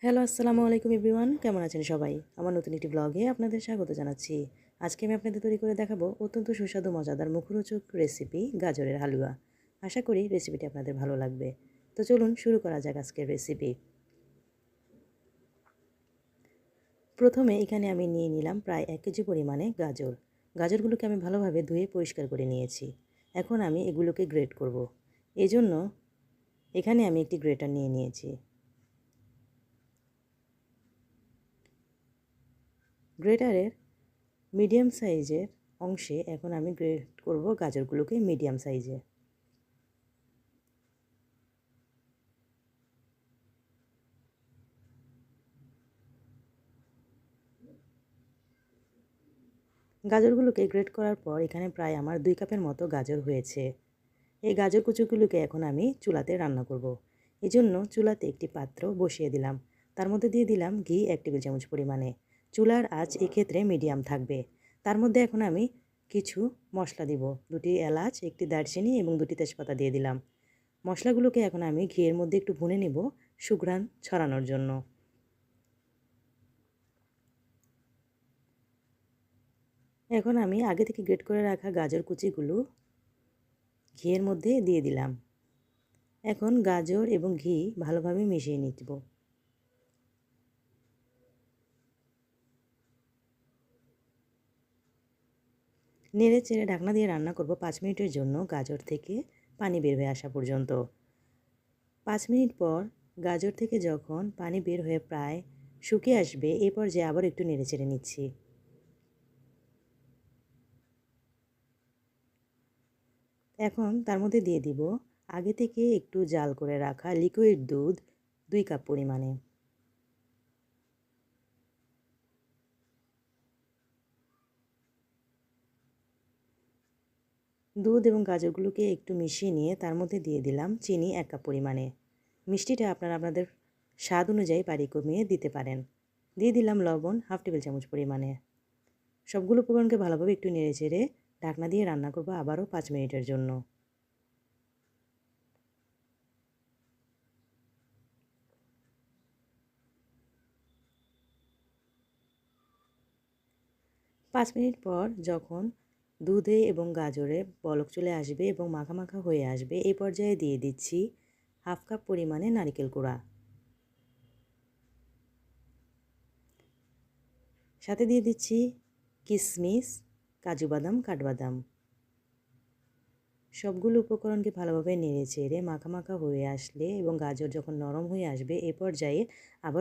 Hello, আসসালামু আলাইকুম everyone. কেমন আছেন সবাই? আমার নতুন একটি ব্লগে আপনাদের স্বাগত জানাচ্ছি। আজকে আমি আপনাদের তৈরি করে দেখাবো অত্যন্ত সুস্বাদু মজাদার মুখরোচক রেসিপি গাজরের হালুয়া। আশা করি রেসিপিটি আপনাদের ভালো লাগবে। তো চলুন শুরু করা যাক আজকের রেসিপি। প্রথমে এখানে আমি নিয়ে নিলাম প্রায় 1 কেজি পরিমাণে গাজর। গাজরগুলোকে আমি ভালোভাবে ধুয়ে পরিষ্কার করে নিয়েছি। এখন আমি এগুলোকে গ্রেট করব। এজন্য এখানে আমি একটি গ্রেটার নিয়ে নিয়েছি। গ্রেটারের মিডিয়াম সাইজের অংশে এখন আমি গ্রেট করব গাজরগুলোকে মিডিয়াম সাইজে। গাজরগুলোকে গ্রেট করার পর এখানে প্রায় আমার 2 কাপের মতো গাজর হয়েছে। এই গাজর কুচিগুলোকে এখন আমি চুলাতে রান্না করব। এজন্য চুলাতে একটি পাত্র বসিয়ে দিলাম। তার মধ্যে দিয়ে দিলাম ঘি 1 টেবিল চামচ পরিমাণে। চুলার আঁচ এক্ষেত্রে মিডিয়াম থাকবে। তার মধ্যে এখন আমি কিছু মশলা দিব। 2টি এলাচ, 1টি দারচিনি এবং 2টি তেজপাতা দিয়ে দিলাম। মশলাগুলোকে এখন আমি ঘিয়ের মধ্যে একটু ভুনে নেব সুঘ্রাণ ছড়ানোর জন্য। এখন আমি আগে থেকে গ্রেট করে রাখা গাজর কুচিগুলো ঘিয়ের মধ্যে দিয়ে দিলাম। এখন গাজর এবং ঘি ভালোভাবে মিশিয়ে নিব। নেড়ে চেড়ে ঢাকনা দিয়ে রান্না করব 5 মিনিটের জন্য, গাজর থেকে পানি বের হয়ে আসা পর্যন্ত। 5 মিনিট পর গাজর থেকে যখন পানি বের হয়ে প্রায় শুকিয়ে আসবে, এই পর্যায়ে আবার একটু নেড়ে চেড়ে নিচ্ছি। এখন তার মধ্যে দিয়ে দিব আগে থেকে একটু জাল করে রাখা লিকুইড দুধ 2 কাপ পরিমাণে। দুধ এবং গাজরগুলোকে একটু মিশিয়ে নিয়ে তার মধ্যে দিয়ে দিলাম চিনি 1 কাপ পরিমাণে। মিষ্টিটা আপনারা আপনাদের স্বাদ অনুযায়ী বাড়িয়ে কমিয়ে দিতে পারেন। দিয়ে দিলাম লবণ 1/2 টেবিল চামচ পরিমাণে। সবগুলো উপকরণকে ভালোভাবে একটু নেড়েচেড়ে ঢাকনা দিয়ে রান্না করব আবারও 5 মিনিটের জন্য। 5 মিনিট পর যখন দুধে এবং গাজরে বলক চলে আসবে এবং মাখা মাখা হয়ে আসবে, এই পর্যায়ে দিয়ে দিচ্ছি 1/2 কাপ পরিমাণে নারকেল কোড়া। সাথে দিয়ে দিচ্ছি কিশমিশ, কাজু বাদাম, কাঠবাদাম। সবগুলো উপকরণকে ভালোভাবে নেড়েচেড়ে মাখা মাখা হয়ে আসলে এবং গাজর যখন নরম হয়ে আসবে, এ পর্যায়ে আবার